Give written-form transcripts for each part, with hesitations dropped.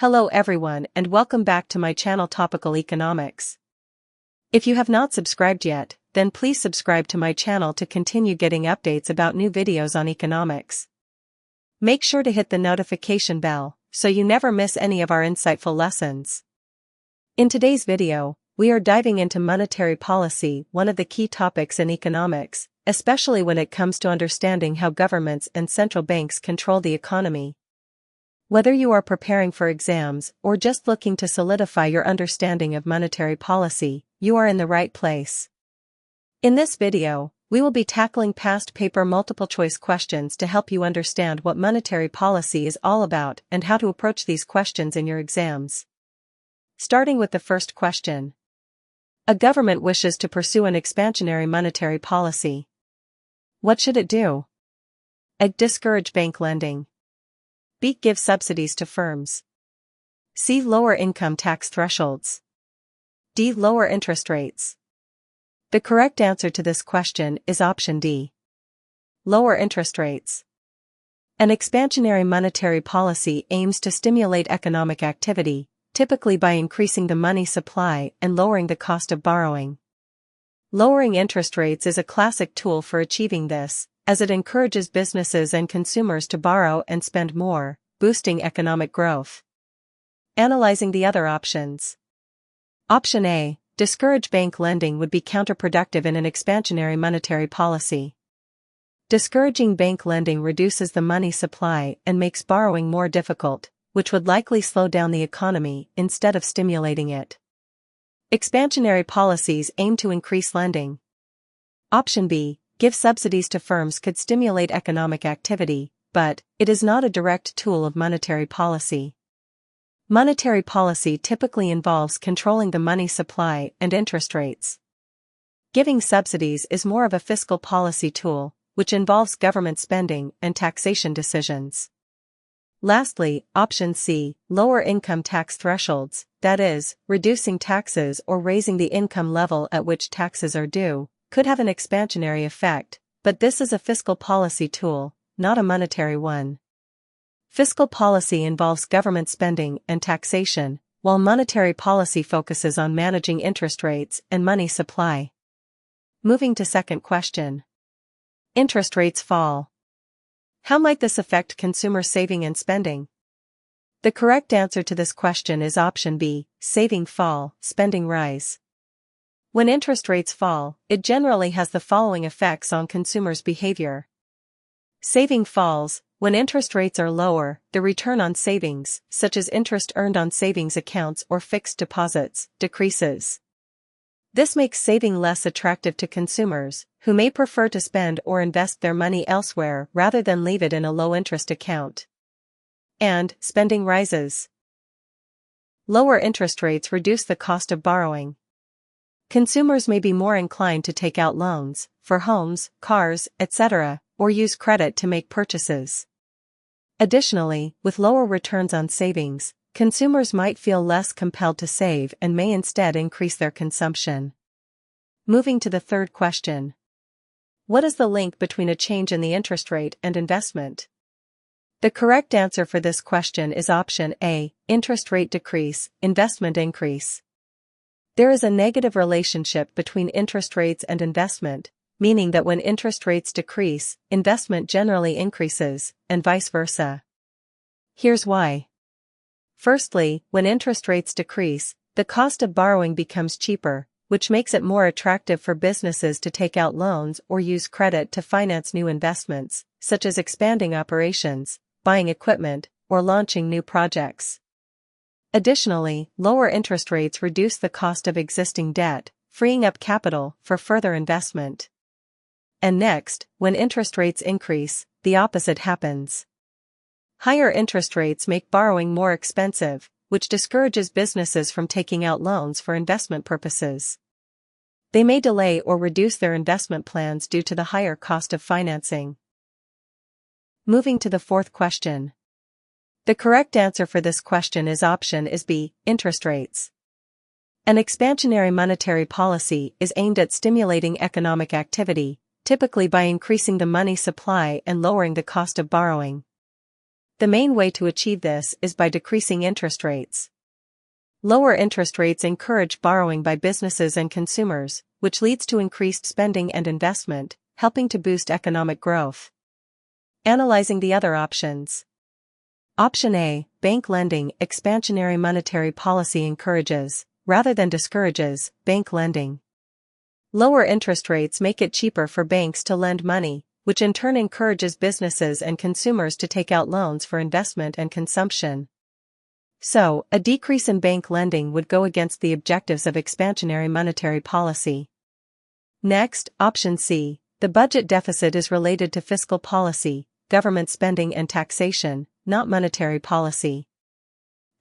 Hello everyone and welcome back to my channel Topical Economics. If you have not subscribed yet, then please subscribe to my channel to continue getting updates about new videos on economics. Make sure to hit the notification bell, so you never miss any of our insightful lessons. In today's video, we are diving into monetary policy, one of the key topics in economics, especially when it comes to understanding how governments and central banks control the economy. Whether you are preparing for exams or just looking to solidify your understanding of monetary policy, you are in the right place. In this video, we will be tackling past paper multiple-choice questions to help you understand what monetary policy is all about and how to approach these questions in your exams. Starting with the first question. A government wishes to pursue an expansionary monetary policy. What should it do? A. Discourage bank lending. B. Give subsidies to firms. C. Lower income tax thresholds. D. Lower interest rates. The correct answer to this question is option D. Lower interest rates. An expansionary monetary policy aims to stimulate economic activity, typically by increasing the money supply and lowering the cost of borrowing. Lowering interest rates is a classic tool for achieving this, as it encourages businesses and consumers to borrow and spend more, boosting economic growth. Analyzing the other options. Option A. Discourage bank lending would be counterproductive in an expansionary monetary policy. Discouraging bank lending reduces the money supply and makes borrowing more difficult, which would likely slow down the economy instead of stimulating it. Expansionary policies aim to increase lending. Option B. Give subsidies to firms could stimulate economic activity, but it is not a direct tool of monetary policy. Monetary policy typically involves controlling the money supply and interest rates. Giving subsidies is more of a fiscal policy tool, which involves government spending and taxation decisions. Lastly, option C, lower income tax thresholds, that is, reducing taxes or raising the income level at which taxes are due, could have an expansionary effect, but this is a fiscal policy tool, not a monetary one. Fiscal policy involves government spending and taxation, while monetary policy focuses on managing interest rates and money supply. Moving to second question. Interest rates fall. How might this affect consumer saving and spending? The correct answer to this question is option B, saving fall, spending rise. When interest rates fall, it generally has the following effects on consumers' behavior. Saving falls. When interest rates are lower, the return on savings, such as interest earned on savings accounts or fixed deposits, decreases. This makes saving less attractive to consumers, who may prefer to spend or invest their money elsewhere rather than leave it in a low-interest account. And spending rises. Lower interest rates reduce the cost of borrowing. Consumers may be more inclined to take out loans, for homes, cars, etc., or use credit to make purchases. Additionally, with lower returns on savings, consumers might feel less compelled to save and may instead increase their consumption. Moving to the third question. What is the link between a change in the interest rate and investment? The correct answer for this question is option A, interest rate decrease, investment increase. There is a negative relationship between interest rates and investment, meaning that when interest rates decrease, investment generally increases, and vice versa. Here's why. Firstly, when interest rates decrease, the cost of borrowing becomes cheaper, which makes it more attractive for businesses to take out loans or use credit to finance new investments, such as expanding operations, buying equipment, or launching new projects. Additionally, lower interest rates reduce the cost of existing debt, freeing up capital for further investment. And next, when interest rates increase, the opposite happens. Higher interest rates make borrowing more expensive, which discourages businesses from taking out loans for investment purposes. They may delay or reduce their investment plans due to the higher cost of financing. Moving to the fourth question. The correct answer for this question is option B, interest rates. An expansionary monetary policy is aimed at stimulating economic activity, typically by increasing the money supply and lowering the cost of borrowing. The main way to achieve this is by decreasing interest rates. Lower interest rates encourage borrowing by businesses and consumers, which leads to increased spending and investment, helping to boost economic growth. Analyzing the other options. Option A, bank lending. Expansionary monetary policy encourages, rather than discourages, bank lending. Lower interest rates make it cheaper for banks to lend money, which in turn encourages businesses and consumers to take out loans for investment and consumption. So, a decrease in bank lending would go against the objectives of expansionary monetary policy. Next, option C, the budget deficit is related to fiscal policy, government spending and taxation, not monetary policy.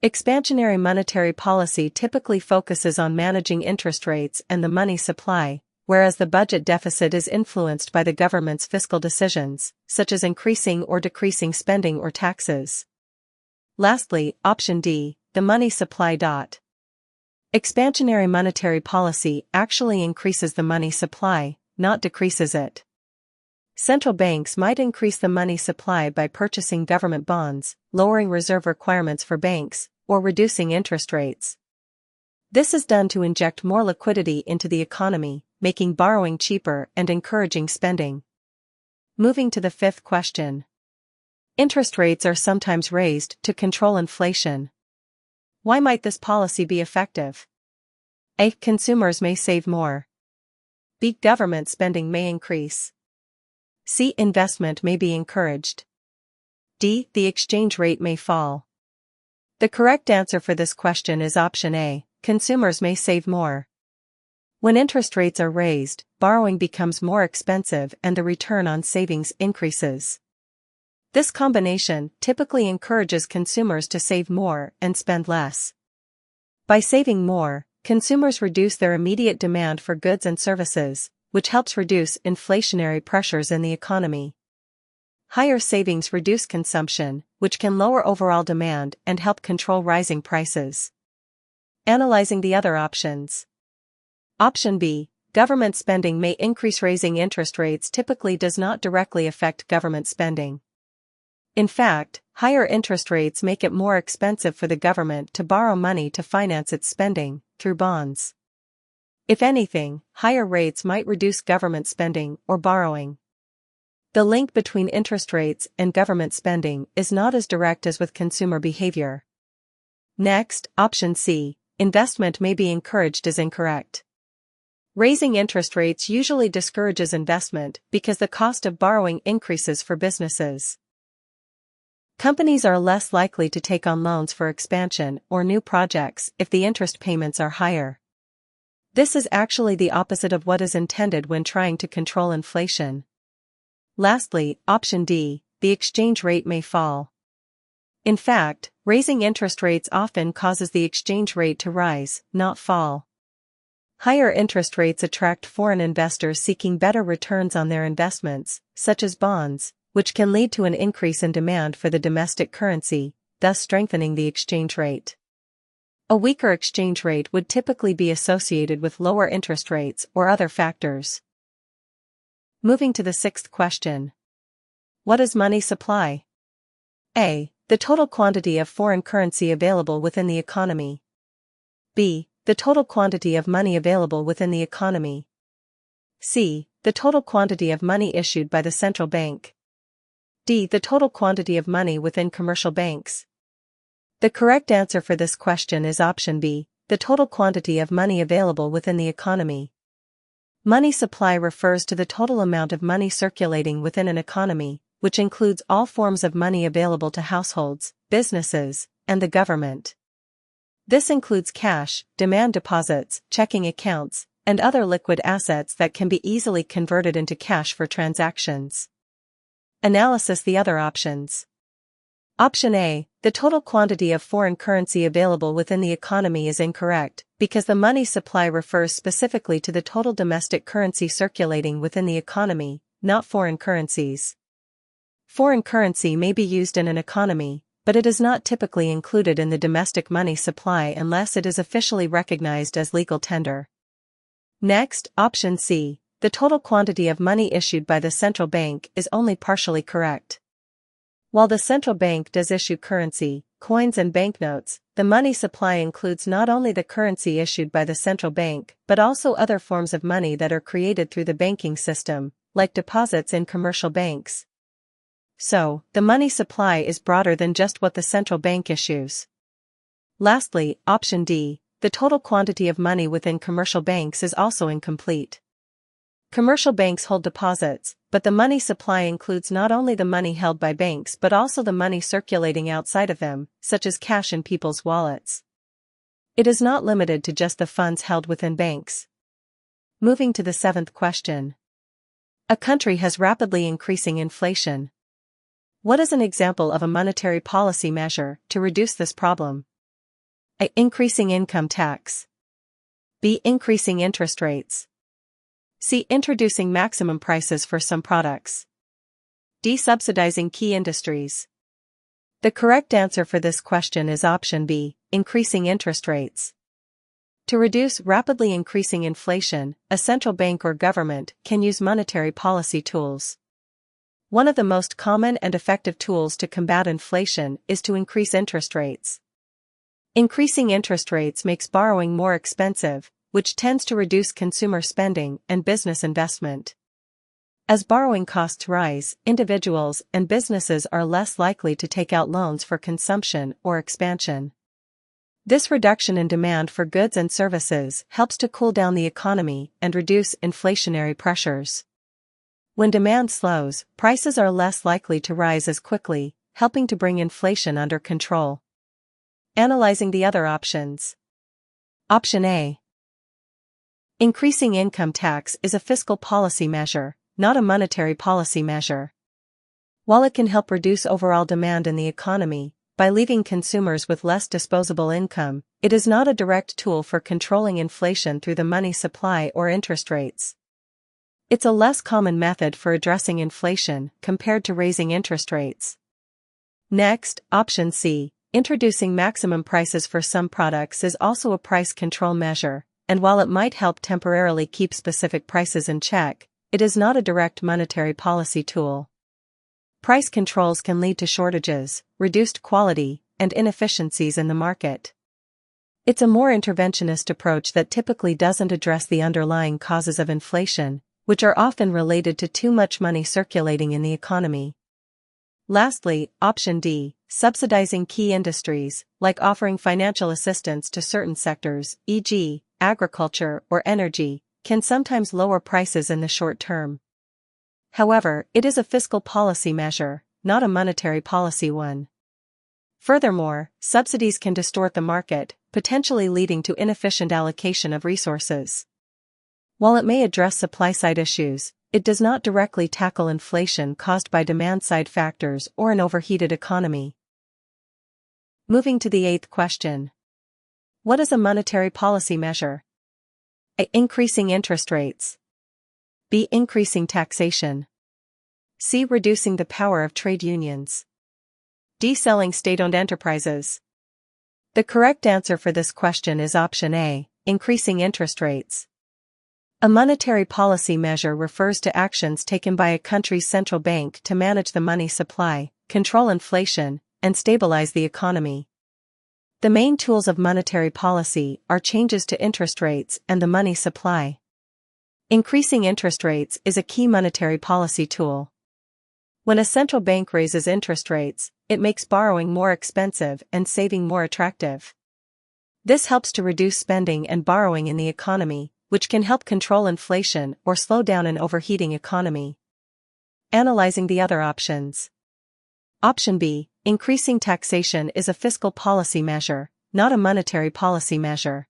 Expansionary monetary policy typically focuses on managing interest rates and the money supply, whereas the budget deficit is influenced by the government's fiscal decisions, such as increasing or decreasing spending or taxes. Lastly, option D, the money supply. Expansionary monetary policy actually increases the money supply, not decreases it. Central banks might increase the money supply by purchasing government bonds, lowering reserve requirements for banks, or reducing interest rates. This is done to inject more liquidity into the economy, making borrowing cheaper and encouraging spending. Moving to the fifth question. Interest rates are sometimes raised to control inflation. Why might this policy be effective? A. Consumers may save more. B. Government spending may increase. C. Investment may be encouraged. D. The exchange rate may fall. The correct answer for this question is option A. Consumers may save more. When interest rates are raised, borrowing becomes more expensive and the return on savings increases. This combination typically encourages consumers to save more and spend less. By saving more, consumers reduce their immediate demand for goods and services, which helps reduce inflationary pressures in the economy. Higher savings reduce consumption, which can lower overall demand and help control rising prices. Analyzing the other options. Option B, government spending may increase. Raising interest rates typically does not directly affect government spending. In fact, higher interest rates make it more expensive for the government to borrow money to finance its spending, through bonds. If anything, higher rates might reduce government spending or borrowing. The link between interest rates and government spending is not as direct as with consumer behavior. Next, option C, investment may be encouraged, is incorrect. Raising interest rates usually discourages investment because the cost of borrowing increases for businesses. Companies are less likely to take on loans for expansion or new projects if the interest payments are higher. This is actually the opposite of what is intended when trying to control inflation. Lastly, option D, the exchange rate may fall. In fact, raising interest rates often causes the exchange rate to rise, not fall. Higher interest rates attract foreign investors seeking better returns on their investments, such as bonds, which can lead to an increase in demand for the domestic currency, thus strengthening the exchange rate. A weaker exchange rate would typically be associated with lower interest rates or other factors. Moving to the sixth question. What is money supply? A. The total quantity of foreign currency available within the economy. B. The total quantity of money available within the economy. C. The total quantity of money issued by the central bank. D. The total quantity of money within commercial banks. The correct answer for this question is option B, the total quantity of money available within the economy. Money supply refers to the total amount of money circulating within an economy, which includes all forms of money available to households, businesses, and the government. This includes cash, demand deposits, checking accounts, and other liquid assets that can be easily converted into cash for transactions. Analysis the other options. Option A, the total quantity of foreign currency available within the economy is incorrect, because the money supply refers specifically to the total domestic currency circulating within the economy, not foreign currencies. Foreign currency may be used in an economy, but it is not typically included in the domestic money supply unless it is officially recognized as legal tender. Next, option C, the total quantity of money issued by the central bank is only partially correct. While the central bank does issue currency, coins and banknotes, the money supply includes not only the currency issued by the central bank but also other forms of money that are created through the banking system, like deposits in commercial banks. So, the money supply is broader than just what the central bank issues. Lastly, option D, the total quantity of money within commercial banks is also incomplete. Commercial banks hold deposits, but the money supply includes not only the money held by banks but also the money circulating outside of them, such as cash in people's wallets. It is not limited to just the funds held within banks. Moving to the 7th question. A country has rapidly increasing inflation. What is an example of a monetary policy measure to reduce this problem? A. Increasing income tax. B. Increasing interest rates. C. Introducing maximum prices for some products. D. Subsidizing key industries. The correct answer for this question is option B, increasing interest rates. To reduce rapidly increasing inflation, a central bank or government can use monetary policy tools. One of the most common and effective tools to combat inflation is to increase interest rates. Increasing interest rates makes borrowing more expensive, which tends to reduce consumer spending and business investment. As borrowing costs rise, individuals and businesses are less likely to take out loans for consumption or expansion. This reduction in demand for goods and services helps to cool down the economy and reduce inflationary pressures. When demand slows, prices are less likely to rise as quickly, helping to bring inflation under control. Analyzing the other options. Option A. Increasing income tax is a fiscal policy measure, not a monetary policy measure. While it can help reduce overall demand in the economy, by leaving consumers with less disposable income, it is not a direct tool for controlling inflation through the money supply or interest rates. It's a less common method for addressing inflation compared to raising interest rates. Next, option C, introducing maximum prices for some products is also a price control measure, and while it might help temporarily keep specific prices in check, it is not a direct monetary policy tool. Price controls can lead to shortages, reduced quality, and inefficiencies in the market. It's a more interventionist approach that typically doesn't address the underlying causes of inflation, which are often related to too much money circulating in the economy. Lastly, option D, subsidizing key industries, like offering financial assistance to certain sectors, e.g., agriculture or energy, can sometimes lower prices in the short term. However, it is a fiscal policy measure, not a monetary policy one. Furthermore, subsidies can distort the market, potentially leading to inefficient allocation of resources. While it may address supply-side issues, it does not directly tackle inflation caused by demand-side factors or an overheated economy. Moving to the 8th question. What is a monetary policy measure? A. Increasing interest rates. B. Increasing taxation. C. Reducing the power of trade unions. D. Selling state-owned enterprises. The correct answer for this question is option A, increasing interest rates. A monetary policy measure refers to actions taken by a country's central bank to manage the money supply, control inflation, and stabilize the economy. The main tools of monetary policy are changes to interest rates and the money supply. Increasing interest rates is a key monetary policy tool. When a central bank raises interest rates, it makes borrowing more expensive and saving more attractive. This helps to reduce spending and borrowing in the economy, which can help control inflation or slow down an overheating economy. Analyzing the other options. Option B, increasing taxation is a fiscal policy measure, not a monetary policy measure.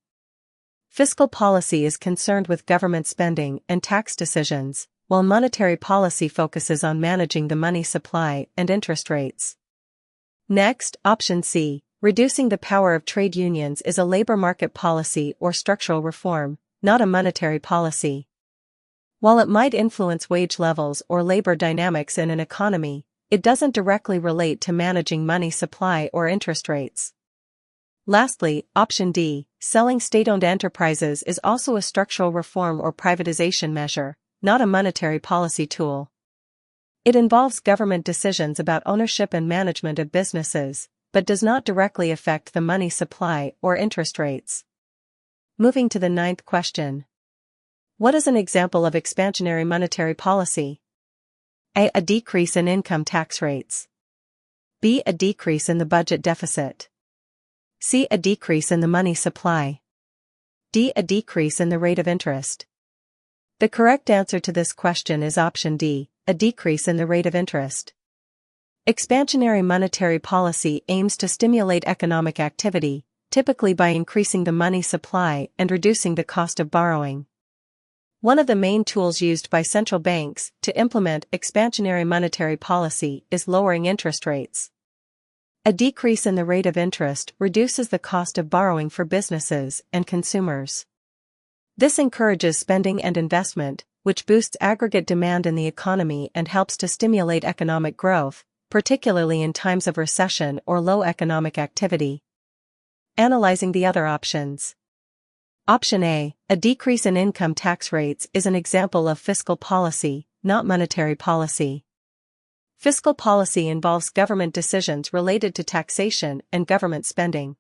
Fiscal policy is concerned with government spending and tax decisions, while monetary policy focuses on managing the money supply and interest rates. Next, option C, reducing the power of trade unions is a labor market policy or structural reform, not a monetary policy. While it might influence wage levels or labor dynamics in an economy, it doesn't directly relate to managing money supply or interest rates. Lastly, option D, selling state-owned enterprises is also a structural reform or privatization measure, not a monetary policy tool. It involves government decisions about ownership and management of businesses, but does not directly affect the money supply or interest rates. Moving to the 9th question. What is an example of expansionary monetary policy? A. A decrease in income tax rates. B. A decrease in the budget deficit. C. A decrease in the money supply. D. A decrease in the rate of interest. The correct answer to this question is option D, a decrease in the rate of interest. Expansionary monetary policy aims to stimulate economic activity, typically by increasing the money supply and reducing the cost of borrowing. One of the main tools used by central banks to implement expansionary monetary policy is lowering interest rates. A decrease in the rate of interest reduces the cost of borrowing for businesses and consumers. This encourages spending and investment, which boosts aggregate demand in the economy and helps to stimulate economic growth, particularly in times of recession or low economic activity. Analyzing the other options. Option A, a decrease in income tax rates is an example of fiscal policy, not monetary policy. Fiscal policy involves government decisions related to taxation and government spending.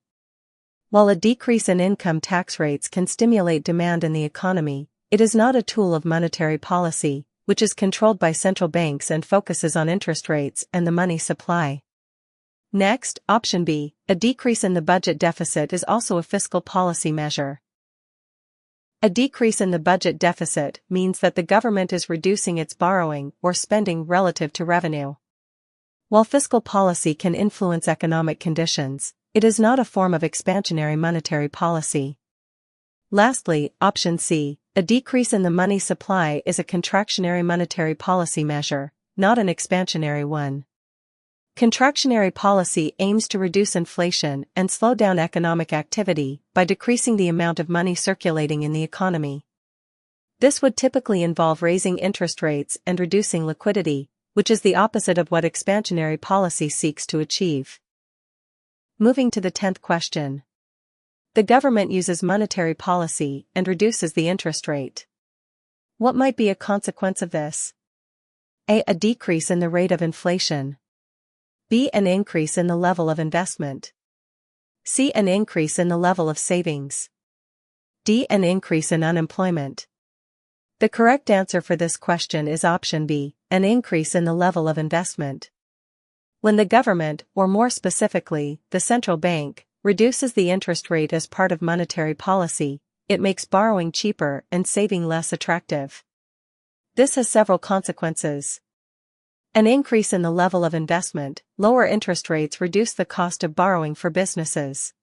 While a decrease in income tax rates can stimulate demand in the economy, it is not a tool of monetary policy, which is controlled by central banks and focuses on interest rates and the money supply. Next, option B, a decrease in the budget deficit is also a fiscal policy measure. A decrease in the budget deficit means that the government is reducing its borrowing or spending relative to revenue. While fiscal policy can influence economic conditions, it is not a form of expansionary monetary policy. Lastly, option C, a decrease in the money supply is a contractionary monetary policy measure, not an expansionary one. Contractionary policy aims to reduce inflation and slow down economic activity by decreasing the amount of money circulating in the economy. This would typically involve raising interest rates and reducing liquidity, which is the opposite of what expansionary policy seeks to achieve. Moving to the 10th question. The government uses monetary policy and reduces the interest rate. What might be a consequence of this? A. A decrease in the rate of inflation. B. An increase in the level of investment. C. An increase in the level of savings. D. An increase in unemployment. The correct answer for this question is option B, an increase in the level of investment. When the government, or more specifically, the central bank, reduces the interest rate as part of monetary policy, it makes borrowing cheaper and saving less attractive. This has several consequences. An increase in the level of investment, lower interest rates reduce the cost of borrowing for businesses.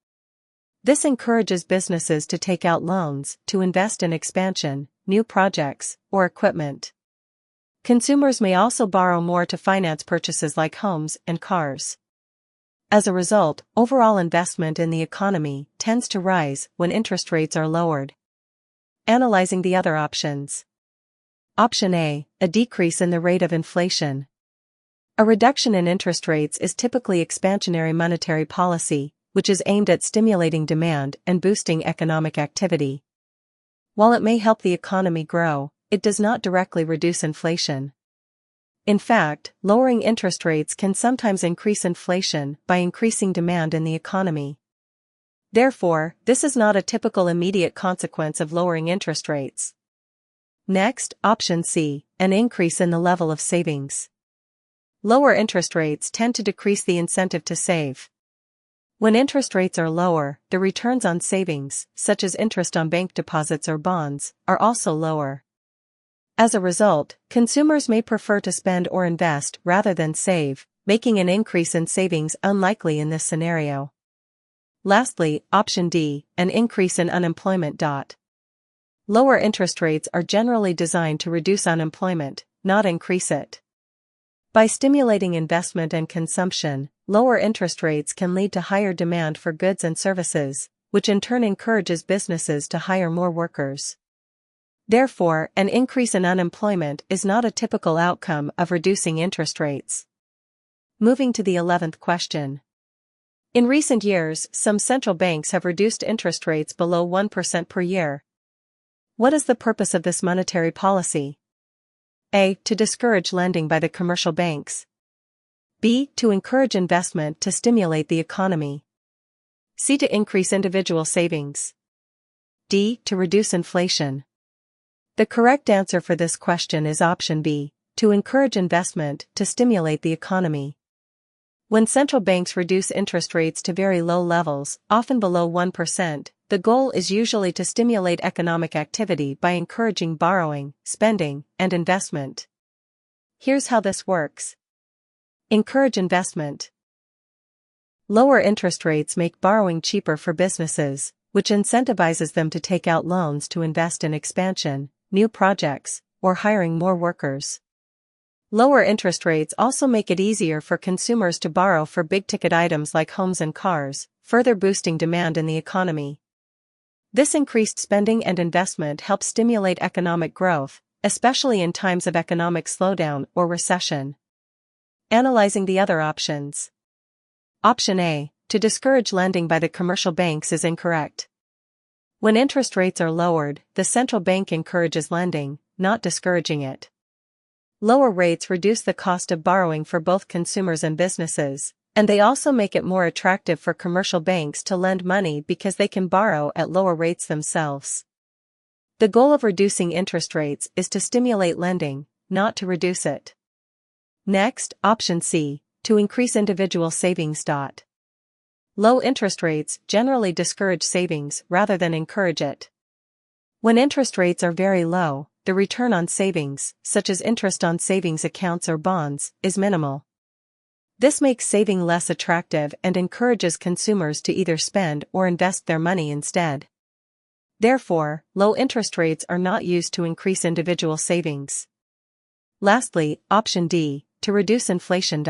This encourages businesses to take out loans to invest in expansion, new projects, or equipment. Consumers may also borrow more to finance purchases like homes and cars. As a result, overall investment in the economy tends to rise when interest rates are lowered. Analyzing the other options. Option A, a decrease in the rate of inflation. A reduction in interest rates is typically expansionary monetary policy, which is aimed at stimulating demand and boosting economic activity. While it may help the economy grow, it does not directly reduce inflation. In fact, lowering interest rates can sometimes increase inflation by increasing demand in the economy. Therefore, this is not a typical immediate consequence of lowering interest rates. Next, option C, an increase in the level of savings. Lower interest rates tend to decrease the incentive to save. When interest rates are lower, the returns on savings, such as interest on bank deposits or bonds, are also lower. As a result, consumers may prefer to spend or invest rather than save, making an increase in savings unlikely in this scenario. Lastly, option D, an increase in unemployment. Lower interest rates are generally designed to reduce unemployment, not increase it. By stimulating investment and consumption, lower interest rates can lead to higher demand for goods and services, which in turn encourages businesses to hire more workers. Therefore, an increase in unemployment is not a typical outcome of reducing interest rates. Moving to the 11th question. In recent years, some central banks have reduced interest rates below 1% per year. What is the purpose of this monetary policy? A. To discourage lending by the commercial banks. B. To encourage investment to stimulate the economy. C. To increase individual savings. D. To reduce inflation. The correct answer for this question is option B, to encourage investment to stimulate the economy. When central banks reduce interest rates to very low levels, often below 1%, the goal is usually to stimulate economic activity by encouraging borrowing, spending, and investment. Here's how this works. Encourage investment. Lower interest rates make borrowing cheaper for businesses, which incentivizes them to take out loans to invest in expansion, new projects, or hiring more workers. Lower interest rates also make it easier for consumers to borrow for big-ticket items like homes and cars, further boosting demand in the economy. This increased spending and investment helps stimulate economic growth, especially in times of economic slowdown or recession. Analyzing the other options. Option A, to discourage lending by the commercial banks is incorrect. When interest rates are lowered, the central bank encourages lending, not discouraging it. Lower rates reduce the cost of borrowing for both consumers and businesses, and they also make it more attractive for commercial banks to lend money because they can borrow at lower rates themselves. The goal of reducing interest rates is to stimulate lending, not to reduce it. Next, option C, to increase individual savings. Low interest rates generally discourage savings rather than encourage it. When interest rates are very low, the return on savings, such as interest on savings accounts or bonds, is minimal. This makes saving less attractive and encourages consumers to either spend or invest their money instead. Therefore, low interest rates are not used to increase individual savings. Lastly, option D, to reduce inflation.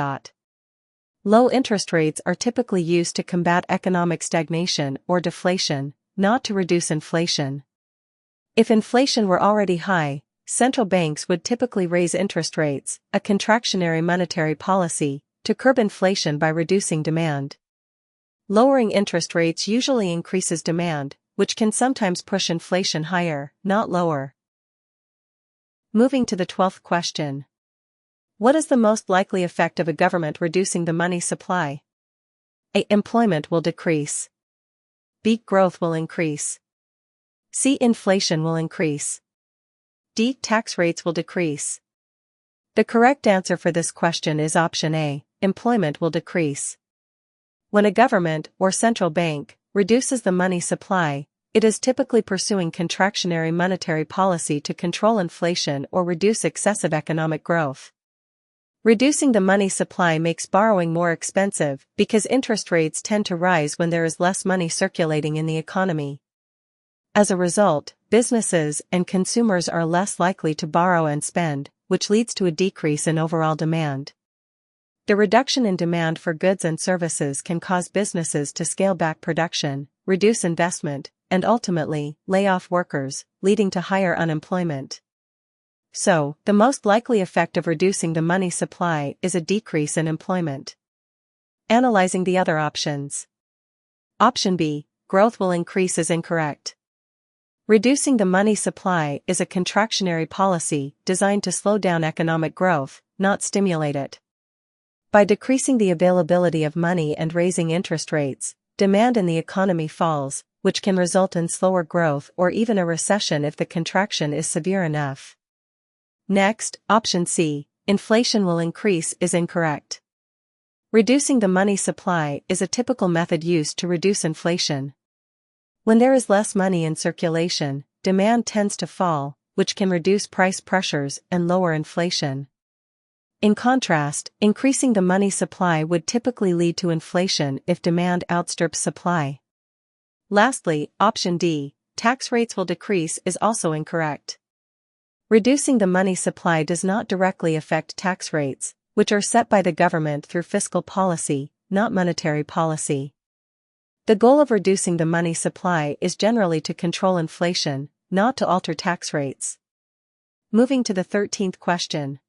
Low interest rates are typically used to combat economic stagnation or deflation, not to reduce inflation. If inflation were already high, central banks would typically raise interest rates, a contractionary monetary policy, to curb inflation by reducing demand. Lowering interest rates usually increases demand, which can sometimes push inflation higher, not lower. Moving to the 12th question. What is the most likely effect of a government reducing the money supply? A. Employment will decrease. B. Growth will increase. C. Inflation will increase. D. Tax rates will decrease. The correct answer for this question is option A, employment will decrease. When a government or central bank reduces the money supply, it is typically pursuing contractionary monetary policy to control inflation or reduce excessive economic growth. Reducing the money supply makes borrowing more expensive because interest rates tend to rise when there is less money circulating in the economy. As a result, businesses and consumers are less likely to borrow and spend, which leads to a decrease in overall demand. The reduction in demand for goods and services can cause businesses to scale back production, reduce investment, and ultimately, lay off workers, leading to higher unemployment. So, the most likely effect of reducing the money supply is a decrease in employment. Analyzing the other options. Option B, growth will increase is incorrect. Reducing the money supply is a contractionary policy designed to slow down economic growth, not stimulate it. By decreasing the availability of money and raising interest rates, demand in the economy falls, which can result in slower growth or even a recession if the contraction is severe enough. Next, option C, inflation will increase is incorrect. Reducing the money supply is a typical method used to reduce inflation. When there is less money in circulation, demand tends to fall, which can reduce price pressures and lower inflation. In contrast, increasing the money supply would typically lead to inflation if demand outstrips supply. Lastly, option D, tax rates will decrease is also incorrect. Reducing the money supply does not directly affect tax rates, which are set by the government through fiscal policy, not monetary policy. The goal of reducing the money supply is generally to control inflation, not to alter tax rates. Moving to the 13th question.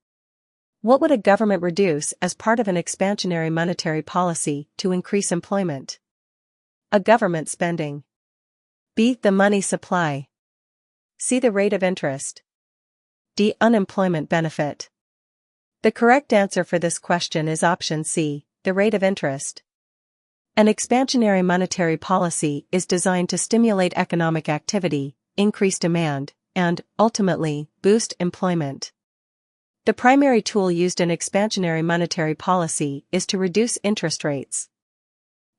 What would a government reduce as part of an expansionary monetary policy to increase employment? A. Government spending. B. The money supply. C. The rate of interest. D. Unemployment benefit. The correct answer for this question is option C, the rate of interest. An expansionary monetary policy is designed to stimulate economic activity, increase demand, and, ultimately, boost employment. The primary tool used in expansionary monetary policy is to reduce interest rates.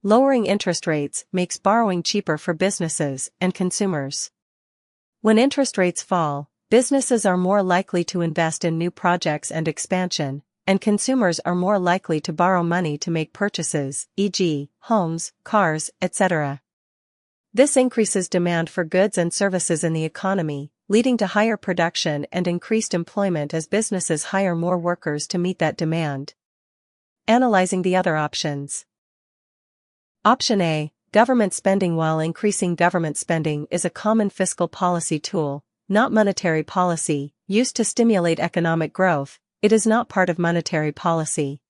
Lowering interest rates makes borrowing cheaper for businesses and consumers. When interest rates fall, businesses are more likely to invest in new projects and expansion, and consumers are more likely to borrow money to make purchases, e.g., homes, cars, etc. This increases demand for goods and services in the economy, leading to higher production and increased employment as businesses hire more workers to meet that demand. Analyzing the other options. Option A, government spending. While increasing government spending is a common fiscal policy tool, not monetary policy, used to stimulate economic growth, it is not part of monetary policy.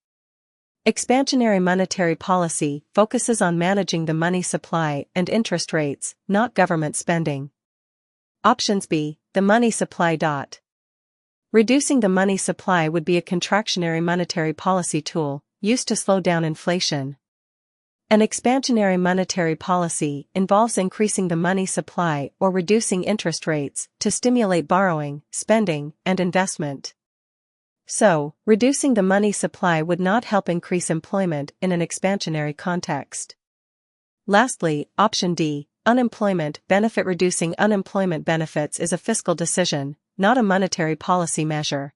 Expansionary monetary policy focuses on managing the money supply and interest rates, not government spending. Options B, the money supply. Reducing the money supply would be a contractionary monetary policy tool, used to slow down inflation. An expansionary monetary policy involves increasing the money supply or reducing interest rates to stimulate borrowing, spending, and investment. So, reducing the money supply would not help increase employment in an expansionary context. Lastly, option D, unemployment benefit. Reducing unemployment benefits is a fiscal decision, not a monetary policy measure.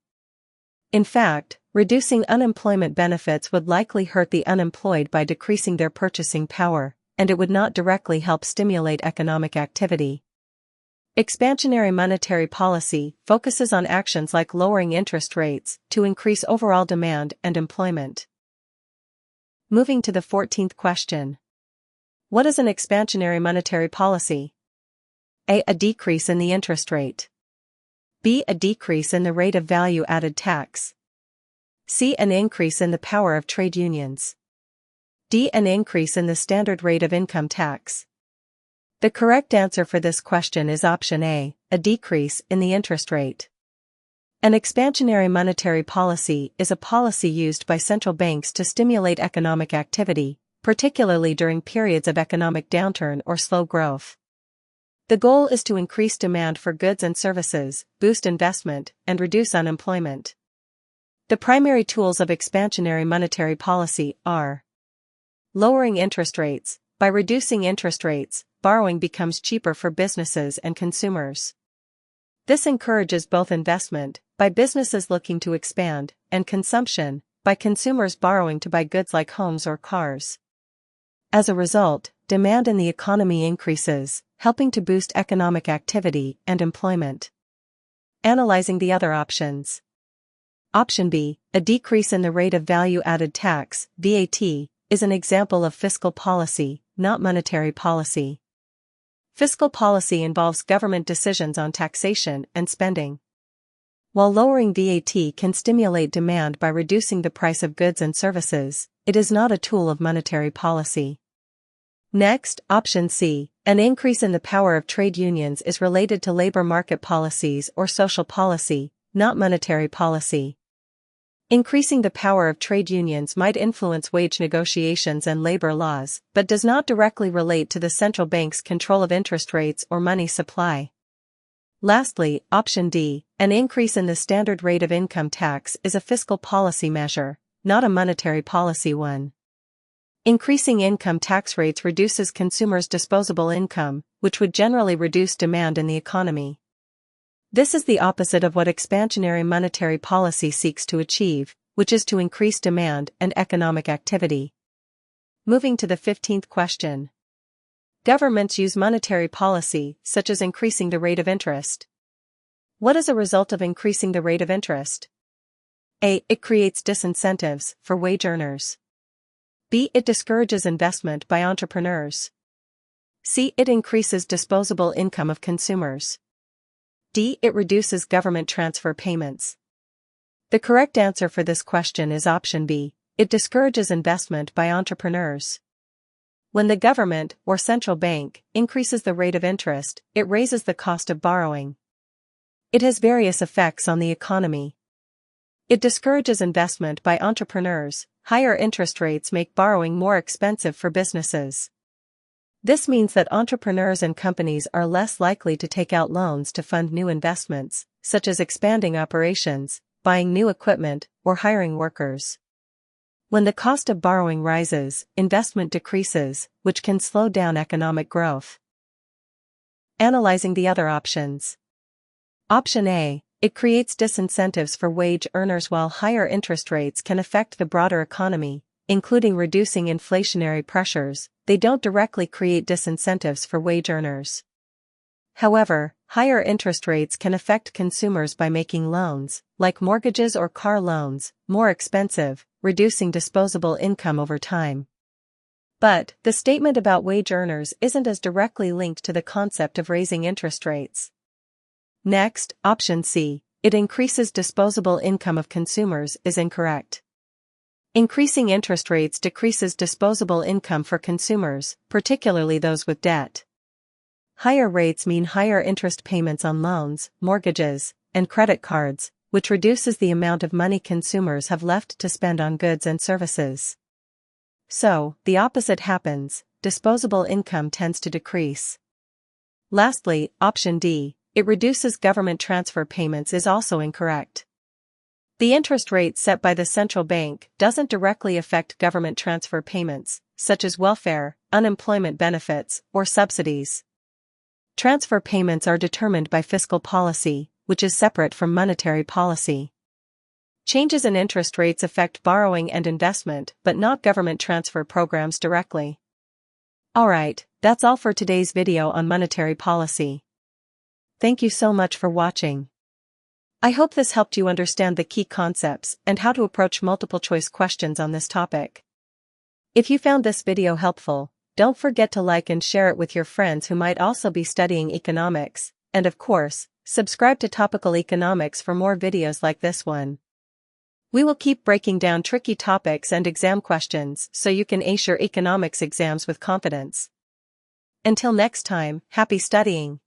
In fact, reducing unemployment benefits would likely hurt the unemployed by decreasing their purchasing power, and it would not directly help stimulate economic activity. Expansionary monetary policy focuses on actions like lowering interest rates to increase overall demand and employment. Moving to the 14th question. What is an expansionary monetary policy? A. A decrease in the interest rate. B. A decrease in the rate of value-added tax. C. An increase in the power of trade unions. D. An increase in the standard rate of income tax. The correct answer for this question is option A, a decrease in the interest rate. An expansionary monetary policy is a policy used by central banks to stimulate economic activity, particularly during periods of economic downturn or slow growth. The goal is to increase demand for goods and services, boost investment, and reduce unemployment. The primary tools of expansionary monetary policy are lowering interest rates. By reducing interest rates, borrowing becomes cheaper for businesses and consumers. This encourages both investment, by businesses looking to expand, and consumption, by consumers borrowing to buy goods like homes or cars. As a result, demand in the economy increases, helping to boost economic activity and employment. Analyzing the other options. Option B, a decrease in the rate of value-added tax, VAT, is an example of fiscal policy, not monetary policy. Fiscal policy involves government decisions on taxation and spending. While lowering VAT can stimulate demand by reducing the price of goods and services, it is not a tool of monetary policy. Next, option C, an increase in the power of trade unions is related to labor market policies or social policy, not monetary policy. Increasing the power of trade unions might influence wage negotiations and labor laws, but does not directly relate to the central bank's control of interest rates or money supply. Lastly, option D, an increase in the standard rate of income tax is a fiscal policy measure, not a monetary policy one. Increasing income tax rates reduces consumers' disposable income, which would generally reduce demand in the economy. This is the opposite of what expansionary monetary policy seeks to achieve, which is to increase demand and economic activity. Moving to the 15th question. Governments use monetary policy, such as increasing the rate of interest. What is a result of increasing the rate of interest? A. It creates disincentives for wage earners. B. It discourages investment by entrepreneurs. C. It increases disposable income of consumers. D. It reduces government transfer payments. The correct answer for this question is option B. It discourages investment by entrepreneurs. When the government, or central bank, increases the rate of interest, it raises the cost of borrowing. It has various effects on the economy. It discourages investment by entrepreneurs. Higher interest rates make borrowing more expensive for businesses. This means that entrepreneurs and companies are less likely to take out loans to fund new investments, such as expanding operations, buying new equipment, or hiring workers. When the cost of borrowing rises, investment decreases, which can slow down economic growth. Analyzing the other options. Option A. It creates disincentives for wage earners. While higher interest rates can affect the broader economy, including reducing inflationary pressures, they don't directly create disincentives for wage earners. However, higher interest rates can affect consumers by making loans, like mortgages or car loans, more expensive, reducing disposable income over time. But the statement about wage earners isn't as directly linked to the concept of raising interest rates. Next, option C, it increases disposable income of consumers, is incorrect. Increasing interest rates decreases disposable income for consumers, particularly those with debt. Higher rates mean higher interest payments on loans, mortgages, and credit cards, which reduces the amount of money consumers have left to spend on goods and services. So, the opposite happens, disposable income tends to decrease. Lastly, option D, it reduces government transfer payments, is also incorrect. The interest rate set by the central bank doesn't directly affect government transfer payments, such as welfare, unemployment benefits, or subsidies. Transfer payments are determined by fiscal policy, which is separate from monetary policy. Changes in interest rates affect borrowing and investment, but not government transfer programs directly. Alright, that's all for today's video on monetary policy. Thank you so much for watching. I hope this helped you understand the key concepts and how to approach multiple choice questions on this topic. If you found this video helpful, don't forget to like and share it with your friends who might also be studying economics, and of course, subscribe to Topical Economics for more videos like this one. We will keep breaking down tricky topics and exam questions so you can ace your economics exams with confidence. Until next time, happy studying!